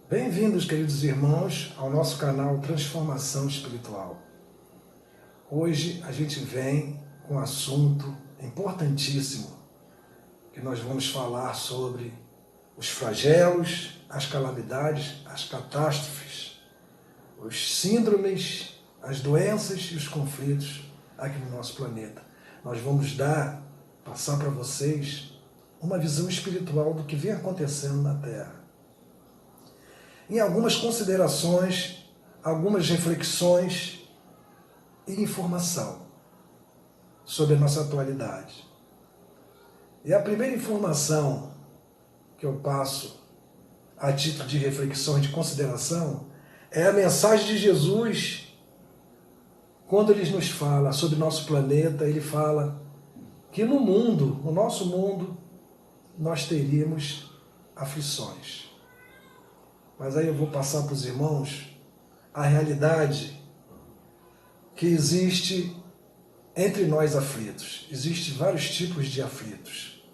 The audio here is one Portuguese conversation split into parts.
Bem-vindos, queridos irmãos, ao nosso canal Transformação Espiritual. Hoje a gente vem com um assunto importantíssimo, que nós vamos falar sobre os flagelos, as calamidades, as catástrofes, os síndromes, as doenças e os conflitos aqui no nosso planeta. Nós vamos passar para vocês uma visão espiritual do que vem acontecendo na Terra. Em algumas considerações, algumas reflexões e informação sobre a nossa atualidade. E a primeira informação que eu passo a título de reflexão e de consideração é a mensagem de Jesus. Quando ele nos fala sobre nosso planeta, ele fala que no mundo, no nosso mundo, nós teríamos aflições. Mas aí eu vou passar para os irmãos a realidade que existe entre nós aflitos. Existem vários tipos de aflitos.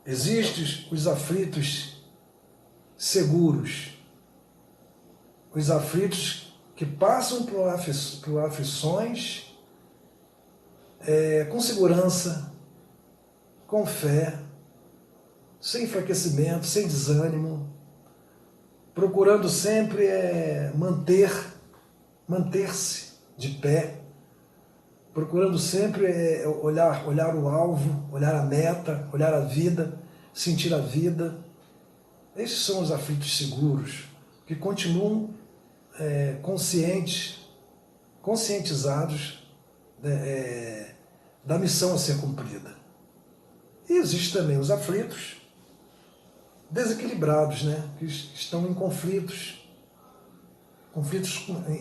Existem os aflitos seguros, os aflitos que passam por aflições com segurança, com fé, sem enfraquecimento, sem desânimo, procurando sempre manter-se de pé, procurando sempre olhar o alvo, olhar a meta, olhar a vida, sentir a vida. Esses são os aflitos seguros, que continuam conscientizados da missão a ser cumprida. E existem também os aflitos desequilibrados, que estão em conflitos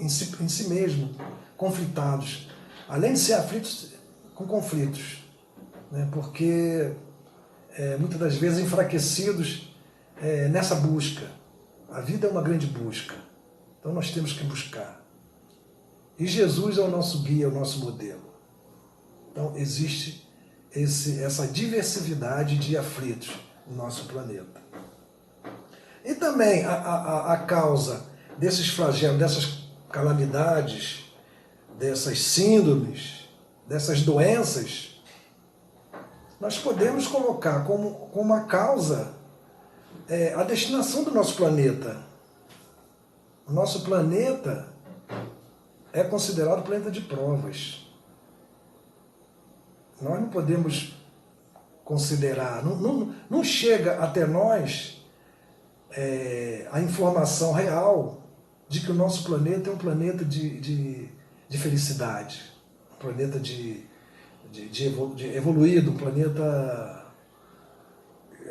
em si mesmo, conflitados, além de ser aflitos com conflitos, porque muitas das vezes enfraquecidos nessa busca. A vida é uma grande busca, então nós temos que buscar. E Jesus é o nosso guia, é o nosso modelo. Então existe essa diversidade de aflitos no nosso planeta. E também a causa desses flagelos, dessas calamidades, dessas síndromes, dessas doenças, nós podemos colocar como a causa a destinação do nosso planeta. O nosso planeta é considerado planeta de provas. Nós não podemos considerar, não chega até nós a informação real de que o nosso planeta é um planeta de felicidade, um planeta de evoluído, um planeta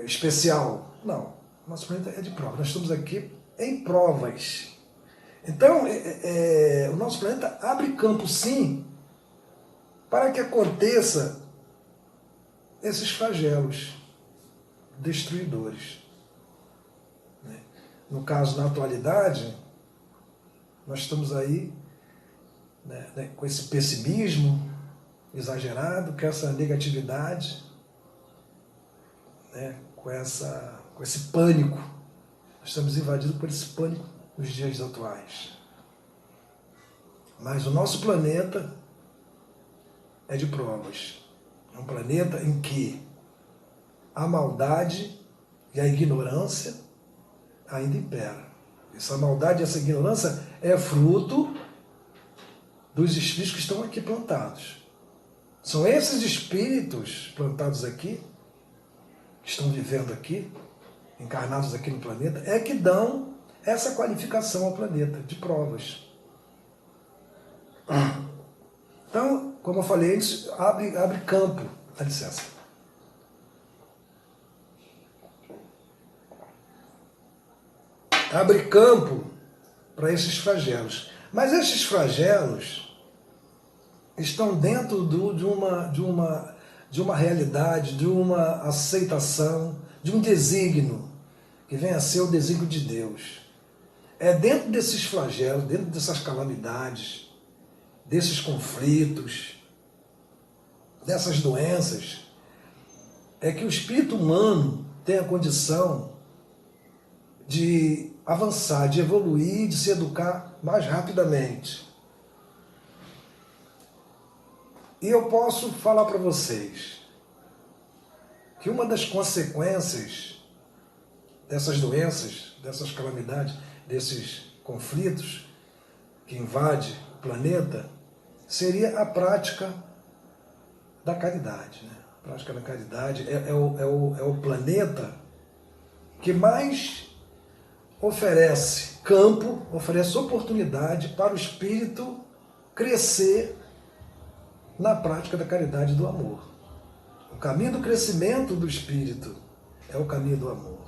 especial. Não, nosso planeta é de prova. Nós estamos aqui em provas. Então, o nosso planeta abre campo, sim, para que aconteça esses flagelos destruidores. No caso, na atualidade, nós estamos aí com esse pessimismo exagerado, com essa negatividade, com esse pânico. Nós estamos invadidos por esse pânico nos dias atuais. Mas o nosso planeta é de provas. É um planeta em que a maldade e a ignorância ainda impera. Essa maldade e essa ignorância é fruto dos espíritos que estão aqui plantados. São esses espíritos plantados aqui, que estão vivendo aqui, encarnados aqui no planeta, que dão essa qualificação ao planeta de provas. Então, como eu falei antes, abre campo. Dá licença. Abre campo para esses flagelos. Mas esses flagelos estão dentro de uma realidade, de uma aceitação, de um desígnio, que vem a ser o desígnio de Deus. É dentro desses flagelos, dentro dessas calamidades, desses conflitos, dessas doenças, é que o espírito humano tem a condição de avançar, de evoluir, de se educar mais rapidamente. E eu posso falar para vocês que uma das consequências dessas doenças, dessas calamidades, desses conflitos que invadem o planeta, seria a prática da caridade. Né? A prática da caridade é o planeta que mais oferece campo, oferece oportunidade para o espírito crescer na prática da caridade e do amor. O caminho do crescimento do espírito é o caminho do amor.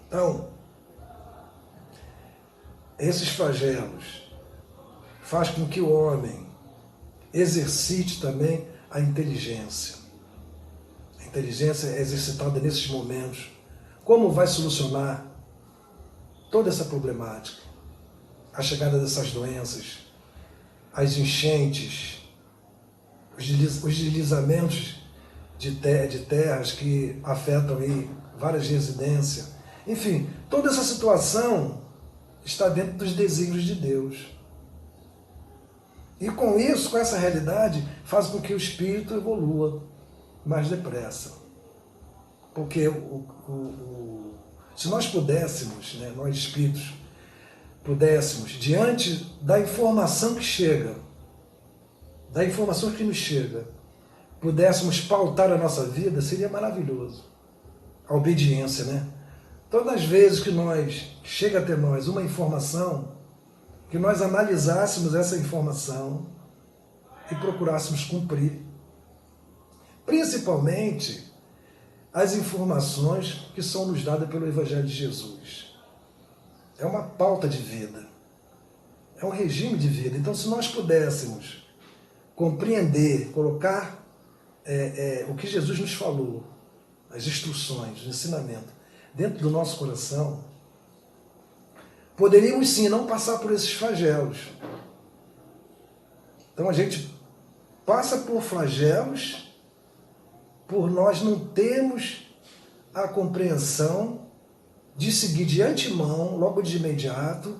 Então, esses flagelos faz com que o homem exercite também a inteligência. A inteligência é exercitada nesses momentos. Como vai solucionar toda essa problemática? A chegada dessas doenças, as enchentes, os deslizamentos de terras que afetam aí várias residências. Enfim, toda essa situação está dentro dos desígnios de Deus. E com isso, com essa realidade, faz com que o espírito evolua mais depressa. Porque se nós pudéssemos, né, nós espíritos, pudéssemos, diante da informação que chega, da informação que nos chega, pudéssemos pautar a nossa vida, seria maravilhoso. A obediência, né? Todas as vezes que chega até nós uma informação, que nós analisássemos essa informação e procurássemos cumprir. Principalmente as informações que são nos dadas pelo Evangelho de Jesus. É uma pauta de vida. É um regime de vida. Então, se nós pudéssemos compreender, colocar o que Jesus nos falou, as instruções, o ensinamento, dentro do nosso coração, poderíamos sim não passar por esses flagelos. Então a gente passa por flagelos por nós não termos a compreensão de seguir de antemão, logo de imediato,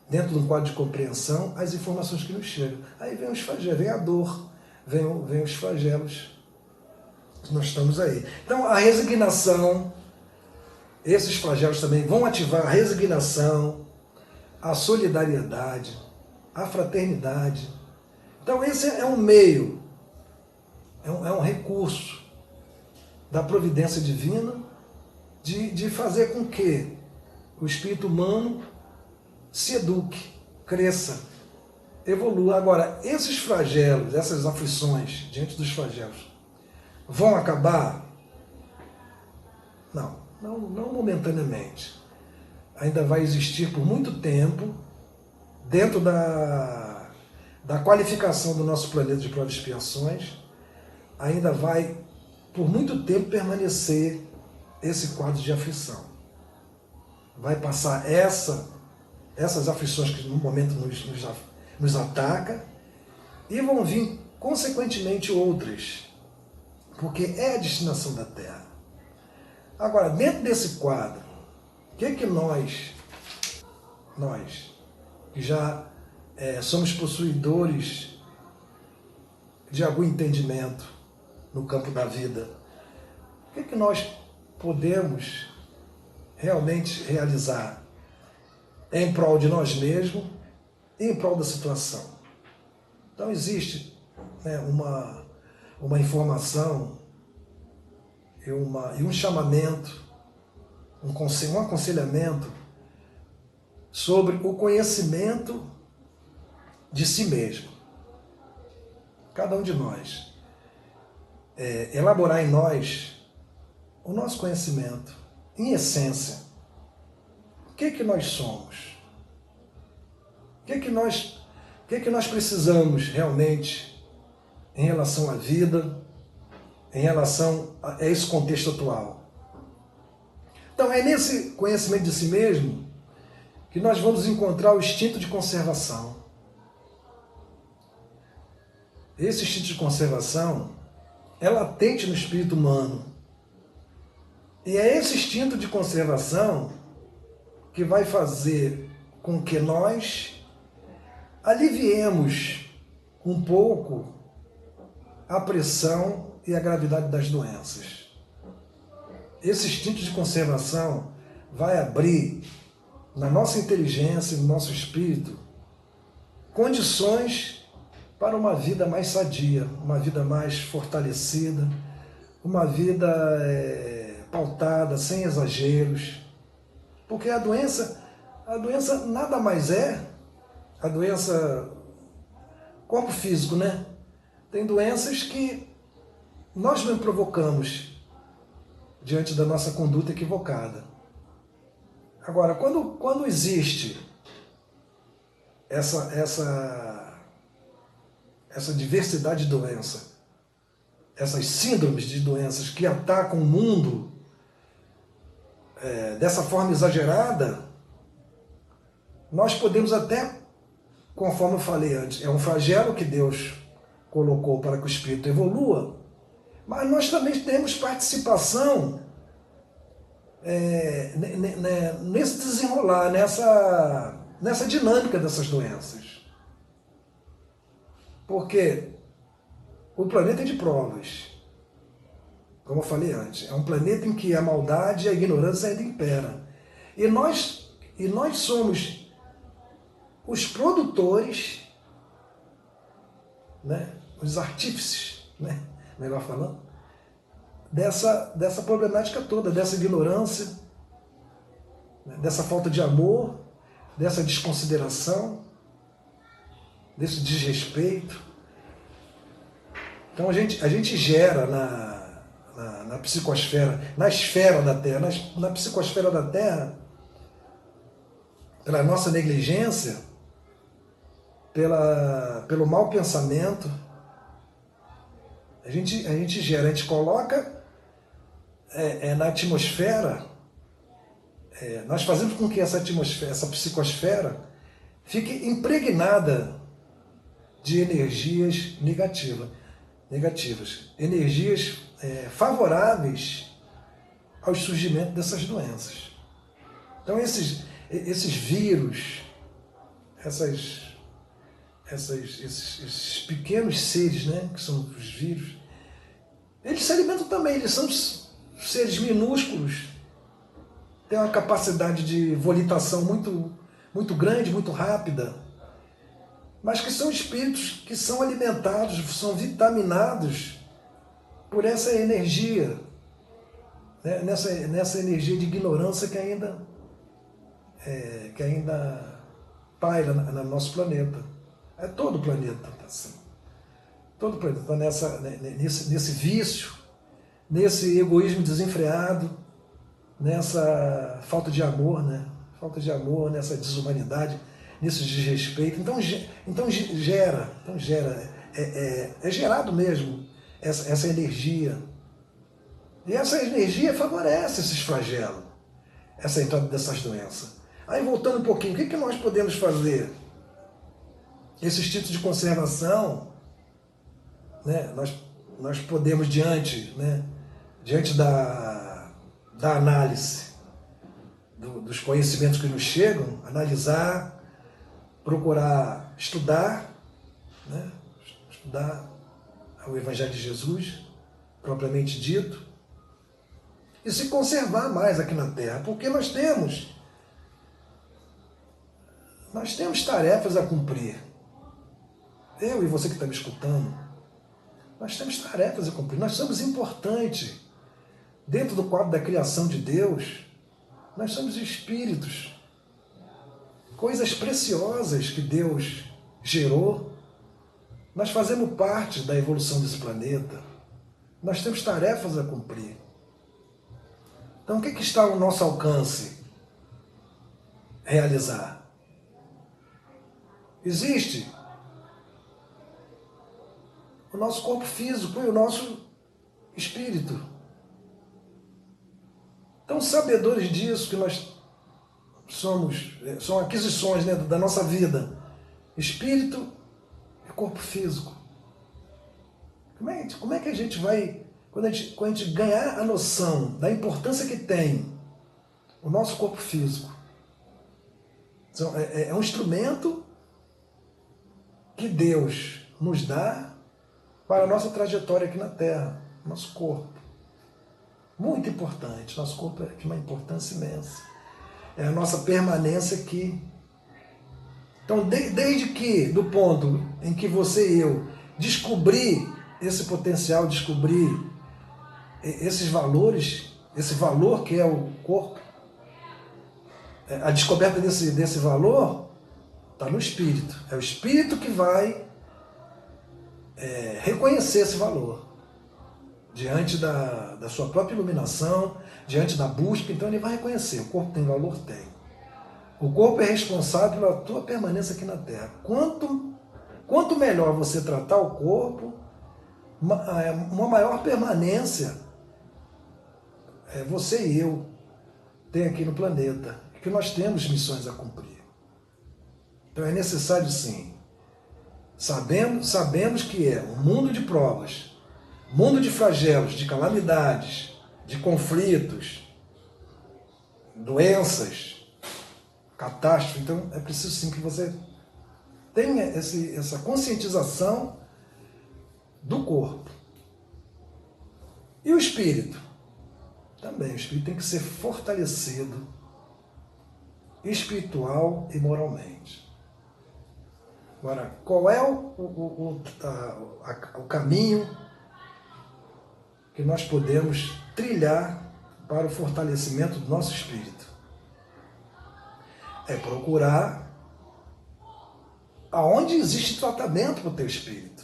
dentro de um quadro de compreensão, as informações que nos chegam. Aí vem os flagelos, vem a dor, vem os flagelos que nós estamos aí. Então a resignação, esses flagelos também vão ativar a resignação, a solidariedade, a fraternidade. Então esse é um meio, é um recurso da providência divina de fazer com que o espírito humano se eduque, cresça, evolua. Agora, esses flagelos, essas aflições diante dos flagelos, vão acabar? Não momentaneamente. Ainda vai existir por muito tempo, dentro da qualificação do nosso planeta de provas e expiações, ainda vai por muito tempo permanecer esse quadro de aflição. Vai passar essas aflições que no momento nos ataca, e vão vir consequentemente outras, porque é a destinação da Terra. Agora, dentro desse quadro, o que nós que já somos possuidores de algum entendimento no campo da vida, o que nós podemos realmente realizar em prol de nós mesmos e em prol da situação? Então existe, né, uma informação e um chamamento, um aconselhamento sobre o conhecimento de si mesmo. Cada um de nós elaborar em nós o nosso conhecimento, em essência. O que nós somos? O que nós precisamos realmente em relação à vida, em relação a esse contexto atual? Então é nesse conhecimento de si mesmo que nós vamos encontrar o instinto de conservação. Esse instinto de conservação é latente no espírito humano. E é esse instinto de conservação que vai fazer com que nós aliviemos um pouco a pressão e a gravidade das doenças. Esse instinto de conservação vai abrir na nossa inteligência e no nosso espírito condições para uma vida mais sadia, uma vida mais fortalecida, uma vida pautada, sem exageros. Porque a doença nada mais é, a doença, corpo físico, né? Tem doenças que nós mesmo provocamos diante da nossa conduta equivocada. Agora, quando existe essa diversidade de doença, essas síndromes de doenças que atacam o mundo dessa forma exagerada, nós podemos até, conforme eu falei antes, é um flagelo que Deus colocou para que o espírito evolua, mas nós também temos participação nesse desenrolar, nessa dinâmica dessas doenças. Porque o planeta é de provas, como eu falei antes, é um planeta em que a maldade e a ignorância ainda imperam. E nós somos os produtores, né, os artífices, né, melhor falando, dessa problemática toda, dessa ignorância, né, dessa falta de amor, dessa desconsideração, desse desrespeito. Então a gente gera na psicosfera, na esfera da Terra, na psicosfera da Terra, pela nossa negligência, pelo mau pensamento, a gente gera, a gente coloca na atmosfera, nós fazemos com que essa atmosfera, essa psicosfera, fique impregnada de energias negativas, energias favoráveis ao surgimento dessas doenças. Então esses vírus, esses pequenos seres, né, que são os vírus, eles se alimentam também, eles são seres minúsculos, têm uma capacidade de volitação muito, muito grande, muito rápida, mas que são espíritos que são alimentados, são vitaminados por essa energia, né, nessa energia de ignorância que ainda paira no nosso planeta. É todo o planeta assim. Todo o planeta está nesse vício, nesse egoísmo desenfreado, nessa falta de amor, né? Falta de amor, nessa desumanidade, nesse desrespeito. Então gera, é gerado mesmo essa energia. E essa energia favorece esses flagelos, essa entrada dessas doenças. Aí voltando um pouquinho, o que nós podemos fazer? Esse instinto de conservação, né, nós podemos, diante da análise dos conhecimentos que nos chegam, analisar, procurar estudar, né, estudar o Evangelho de Jesus, propriamente dito, e se conservar mais aqui na Terra, porque nós temos tarefas a cumprir. Eu e você que está me escutando, nós temos tarefas a cumprir, nós somos importantes. Dentro do quadro da criação de Deus, nós somos espíritos, coisas preciosas que Deus gerou. Nós fazemos parte da evolução desse planeta, nós temos tarefas a cumprir. Então o que está ao nosso alcance realizar? Existe o nosso corpo físico e o nosso espírito. Então, sabedores disso, que nós são aquisições, né, da nossa vida, espírito e corpo físico. Como é que a gente vai, quando a gente ganhar a noção da importância que tem o nosso corpo físico, É um instrumento que Deus nos dá para a nossa trajetória aqui na Terra, nosso corpo. Muito importante, nosso corpo é de uma importância imensa. É a nossa permanência aqui. Então, desde que, do ponto em que você e eu descobrir esse potencial, descobrir esses valores, esse valor que é o corpo, a descoberta desse valor está no espírito. É o espírito que vai reconhecer esse valor diante da sua própria iluminação, diante da busca. Então ele vai reconhecer, o corpo tem valor? Tem. O corpo é responsável pela tua permanência aqui na Terra. Quanto melhor você tratar o corpo, uma maior permanência você e eu tem aqui no planeta, porque nós temos missões a cumprir. Então é necessário, sim. Sabemos que é um mundo de provas, mundo de flagelos, de calamidades, de conflitos, doenças, catástrofe. Então é preciso, sim, que você tenha essa conscientização do corpo. E o espírito? Também, o espírito tem que ser fortalecido espiritual e moralmente. Agora, qual é o caminho que nós podemos trilhar para o fortalecimento do nosso espírito? É procurar aonde existe tratamento para o teu espírito.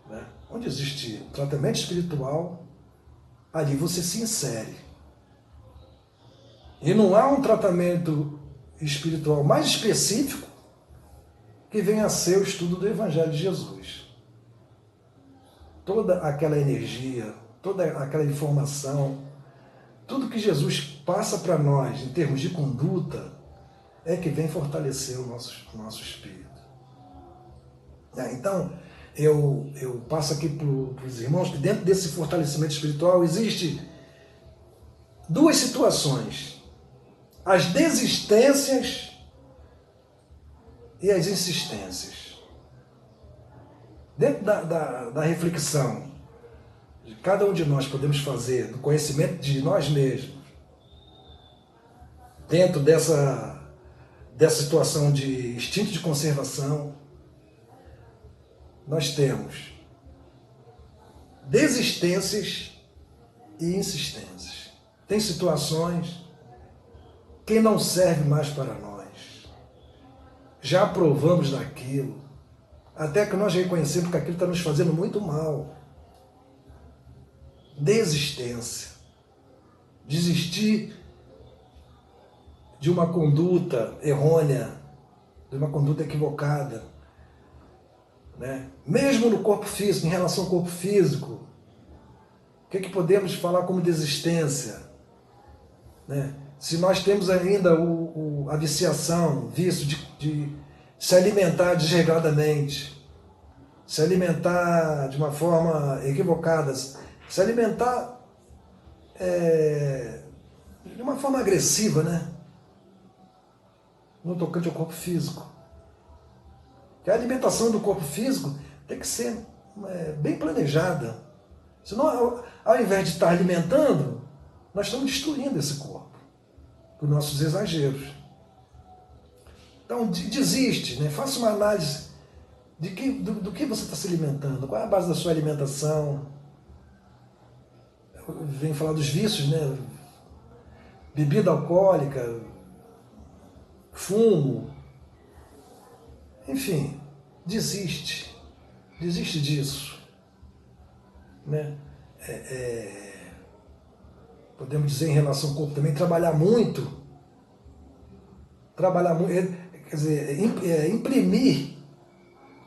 Né? Onde existe tratamento espiritual, ali você se insere. E não há um tratamento espiritual mais específico que venha a ser o estudo do Evangelho de Jesus. Toda aquela energia, toda aquela informação, tudo que Jesus passa para nós em termos de conduta é que vem fortalecer o nosso espírito. Então, eu passo aqui para os irmãos que dentro desse fortalecimento espiritual existe duas situações: as desistências e as insistências. Dentro da reflexão de cada um de nós podemos fazer, do conhecimento de nós mesmos, dentro dessa situação de instinto de conservação, nós temos desistências e insistências. Tem situações que não servem mais para nós. Já provamos daquilo, até que nós reconhecemos que aquilo está nos fazendo muito mal. Desistência. Desistir de uma conduta errônea, de uma conduta equivocada. Né? Mesmo no corpo físico, em relação ao corpo físico, o que podemos falar como desistência? Né? Se nós temos ainda a viciação, o vício de se alimentar desregradamente, se alimentar de uma forma equivocada, se alimentar de uma forma agressiva, né? No tocante ao corpo físico. Que a alimentação do corpo físico tem que ser bem planejada. Senão, ao invés de estar alimentando, nós estamos destruindo esse corpo por nossos exageros. Então, desiste, né? Faça uma análise do que você está se alimentando, qual é a base da sua alimentação. Eu venho falar dos vícios, né? Bebida alcoólica, fumo, enfim, desiste disso, né? Podemos dizer em relação ao corpo também, trabalhar muito, quer dizer, imprimir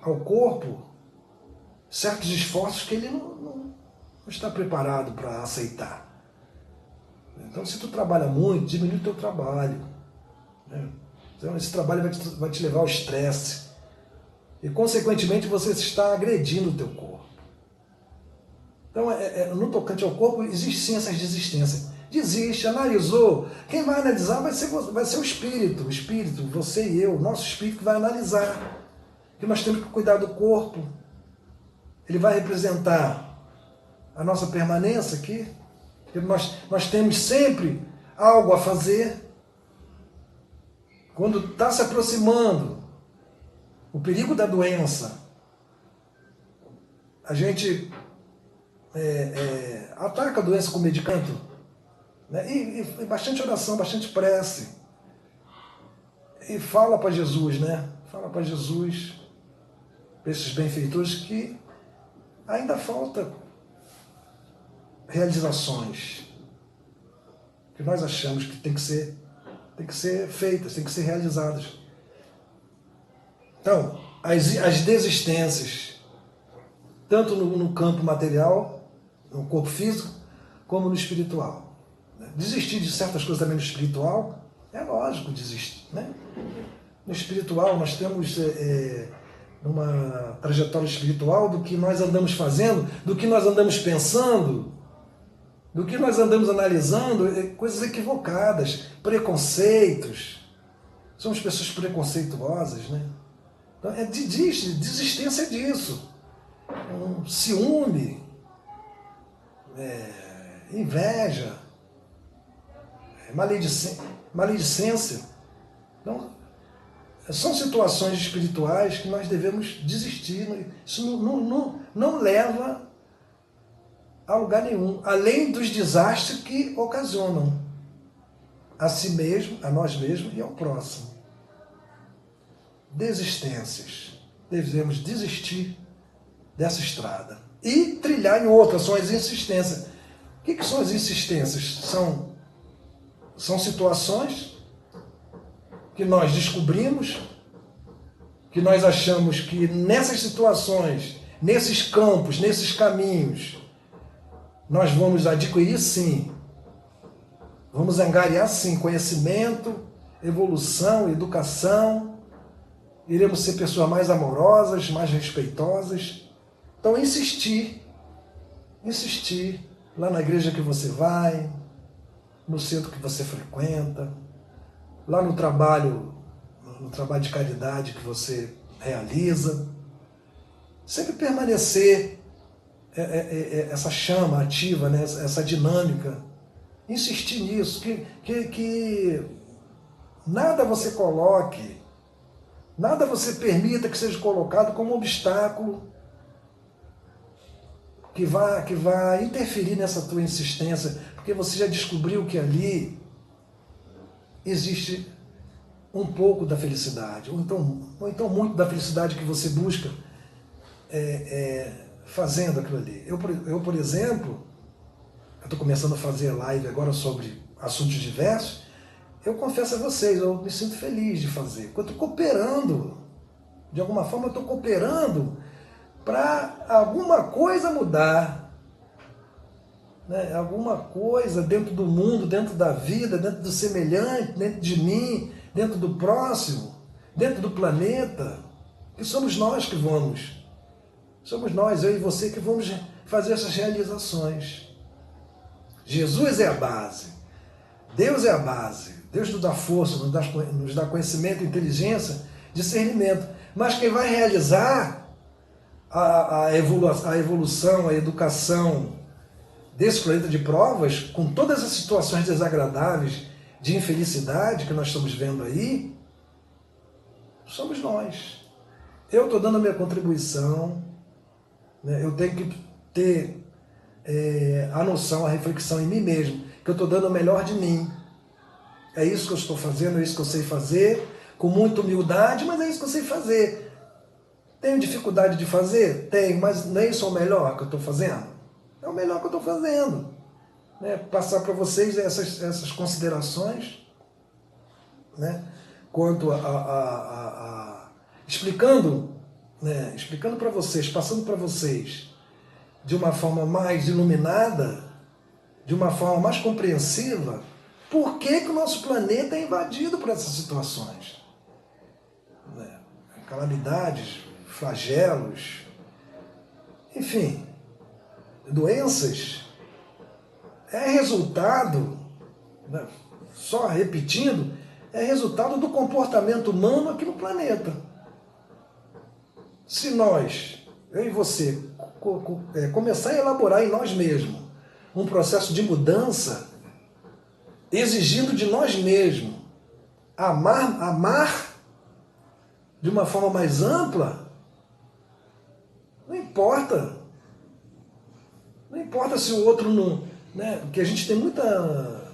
ao corpo certos esforços que ele não está preparado para aceitar. Então, se tu trabalha muito, diminui o teu trabalho, né? Então, esse trabalho vai te levar ao estresse. E, consequentemente, você está agredindo o teu corpo. Então, no tocante ao corpo, existe sim essas desistências. Desiste, analisou. Quem vai analisar vai ser o espírito, você e eu, nosso espírito que vai analisar. Que nós temos que cuidar do corpo. Ele vai representar a nossa permanência aqui. Nós temos sempre algo a fazer. Quando está se aproximando o perigo da doença, a gente ataca a doença com medicamento, né? E bastante oração, bastante prece. E fala para Jesus, né? Fala para Jesus, para esses benfeitores, que ainda falta realizações que nós achamos que tem que ser feitas, tem que ser realizadas. Então, as desistências, tanto no campo material, no corpo físico, como no espiritual. Desistir de certas coisas também no espiritual, é lógico desistir, né? No espiritual, nós temos uma trajetória espiritual do que nós andamos fazendo, do que nós andamos pensando, do que nós andamos analisando, coisas equivocadas, preconceitos. Somos pessoas preconceituosas, né? Então, desistência disso. Ciúme, inveja, maledicência. Então, são situações espirituais que nós devemos desistir. Isso não leva a lugar nenhum, além dos desastres que ocasionam a si mesmo, a nós mesmos e ao próximo. Desistências. Devemos desistir dessa estrada e trilhar em outra. São as insistências. O que são as insistências? São situações que nós descobrimos, que nós achamos que nessas situações, nesses campos, nesses caminhos, nós vamos adquirir sim, vamos angariar sim conhecimento, evolução, educação, iremos ser pessoas mais amorosas, mais respeitosas. Então insistir lá na igreja que você vai, no centro que você frequenta, lá no trabalho de caridade que você realiza, sempre permanecer essa chama ativa, né? Essa dinâmica, insistir nisso, que nada você coloque, nada você permita que seja colocado como obstáculo que vá interferir nessa tua insistência, porque você já descobriu que ali existe um pouco da felicidade, ou então muito da felicidade que você busca fazendo aquilo ali. Eu, por exemplo, estou começando a fazer live agora sobre assuntos diversos. Eu confesso a vocês, eu me sinto feliz de fazer, porque eu estou cooperando, de alguma forma eu estou cooperando para alguma coisa mudar, né? Alguma coisa dentro do mundo, dentro da vida, dentro do semelhante, dentro de mim, dentro do próximo, dentro do planeta, que somos nós que vamos, somos nós, eu e você, que vamos fazer essas realizações. Jesus é a base, Deus é a base, Deus nos dá força, nos dá conhecimento, inteligência, discernimento, mas quem vai realizar a evolução, a educação desse planeta de provas, com todas as situações desagradáveis de infelicidade que nós estamos vendo aí, somos nós. Eu estou dando a minha contribuição, né? Eu tenho que ter a noção, a reflexão em mim mesmo, que eu estou dando o melhor de mim. É isso que eu estou fazendo, é isso que eu sei fazer, com muita humildade, mas é isso que eu sei fazer. Tenho dificuldade de fazer? Tenho, mas não é isso o melhor que eu estou fazendo? É o melhor que eu estou fazendo. Né? Passar para vocês essas considerações, né? Quanto explicando, né? Explicando para vocês, passando para vocês de uma forma mais iluminada, de uma forma mais compreensiva, por que o nosso planeta é invadido por essas situações. Né? Calamidades, flagelos, enfim, doenças, é resultado né, só repetindo, é resultado do comportamento humano aqui no planeta. Se nós, eu e você, começar a elaborar em nós mesmos um processo de mudança, exigindo de nós mesmos amar de uma forma mais ampla, não importa. Não importa se o outro não... Né, porque a gente tem muita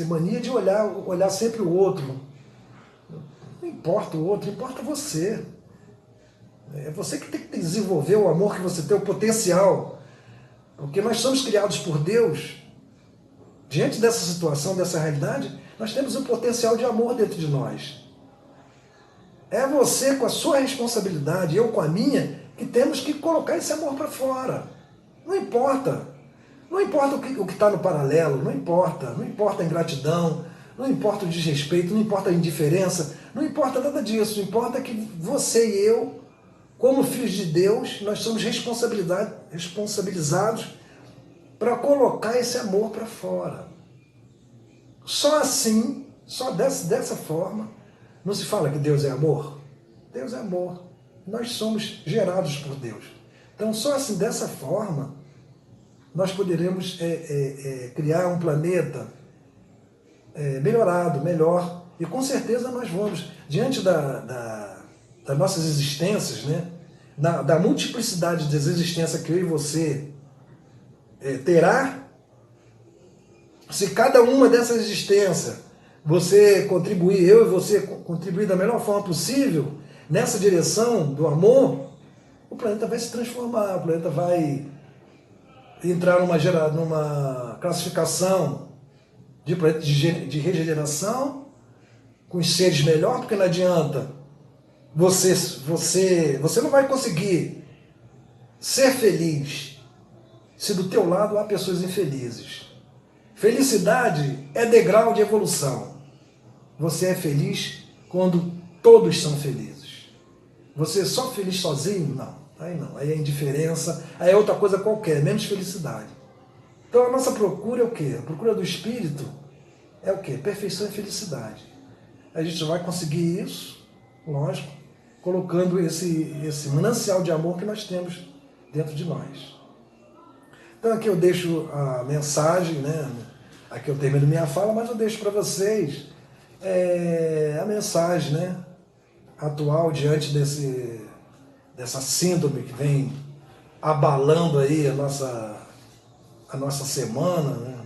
mania de olhar sempre o outro. Não importa o outro, importa você. É você que tem que desenvolver o amor que você tem, o potencial. Porque nós somos criados por Deus. Diante dessa situação, dessa realidade, nós temos um potencial de amor dentro de nós. É você com a sua responsabilidade, eu com a minha, que temos que colocar esse amor para fora. Não importa. Não importa o que está no paralelo, não importa a ingratidão, não importa o desrespeito, não importa a indiferença, não importa nada disso. Importa que você e eu, como filhos de Deus, nós somos responsabilizados para colocar esse amor para fora. Só assim, só dessa forma, não se fala que Deus é amor? Deus é amor. Nós somos gerados por Deus. Então, só assim, dessa forma, nós poderemos criar um planeta melhorado, melhor. E com certeza nós vamos, diante das nossas existências, né, da multiplicidade das existências que eu e você terá, se cada uma dessas existências você contribuir, eu e você contribuir da melhor forma possível nessa direção do amor, o planeta vai se transformar, o planeta vai entrar numa classificação de planeta de regeneração, com os seres melhor, porque não adianta, você não vai conseguir ser feliz se do teu lado há pessoas infelizes. Felicidade é degrau de evolução. Você é feliz quando todos são felizes. Você é só feliz sozinho? Não. Aí é indiferença, aí é outra coisa qualquer, menos felicidade. Então a nossa procura é o quê? A procura do Espírito é o quê? Perfeição e felicidade. A gente vai conseguir isso, lógico, colocando esse manancial de amor que nós temos dentro de nós. Então aqui eu deixo a mensagem, né? Aqui eu termino minha fala, mas eu deixo para vocês a mensagem, né, atual diante dessa síndrome que vem abalando aí a nossa semana, né,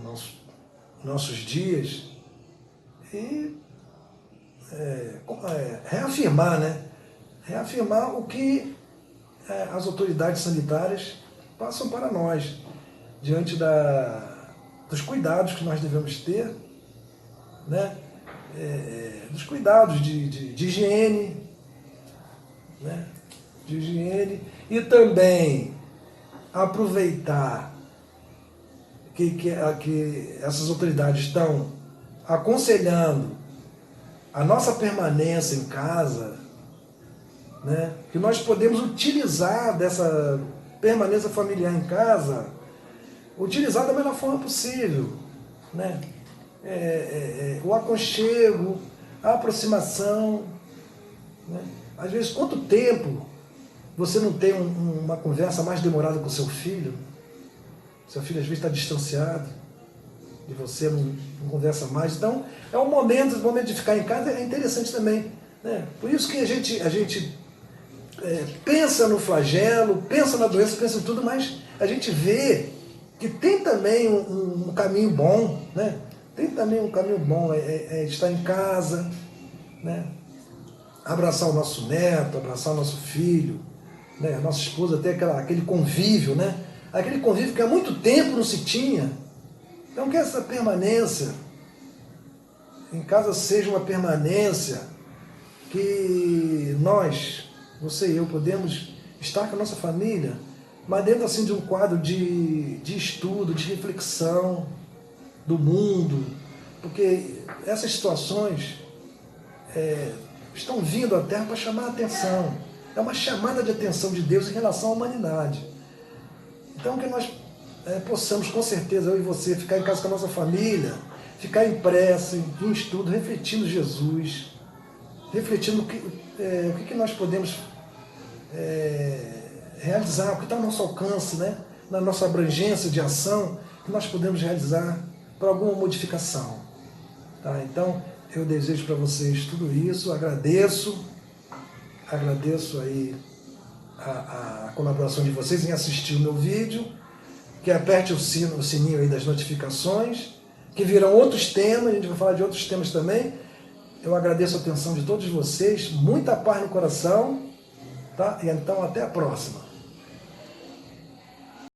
nossos dias, e reafirmar, né, reafirmar o que as autoridades sanitárias passam para nós, diante dos cuidados que nós devemos ter, né, dos cuidados de higiene, né, de higiene, e também aproveitar que essas autoridades estão aconselhando a nossa permanência em casa, né, que nós podemos utilizar dessa permanência familiar em casa, utilizar da melhor forma possível, né? O aconchego, a aproximação, né? Às vezes, quanto tempo você não tem uma conversa mais demorada com seu filho? Seu filho às vezes está distanciado de você, não conversa mais. Então, o momento de ficar em casa é interessante também, né? Por isso que a gente pensa no flagelo, pensa na doença, pensa em tudo, mas a gente vê que tem também um caminho bom, né? Tem também um caminho bom, estar em casa, né? Abraçar o nosso neto, abraçar o nosso filho, né? A nossa esposa, ter aquele convívio, né? Aquele convívio que há muito tempo não se tinha. Então que essa permanência em casa seja uma permanência que nós, você e eu, podemos estar com a nossa família, mas dentro assim de um quadro de estudo, de reflexão do mundo, porque essas situações estão vindo à Terra para chamar a atenção. É uma chamada de atenção de Deus em relação à humanidade. Então que nós possamos, com certeza, eu e você, ficar em casa com a nossa família, ficar em prece, em estudo, refletindo Jesus, refletindo o que nós podemos realizar, o que está ao nosso alcance, né? Na nossa abrangência de ação, que nós podemos realizar para alguma modificação. Tá? Então, eu desejo para vocês tudo isso, agradeço aí a colaboração de vocês em assistir o meu vídeo, que aperte o sininho aí das notificações, que virão outros temas, a gente vai falar de outros temas também. Eu agradeço a atenção de todos vocês, muita paz no coração, tá? E então até a próxima.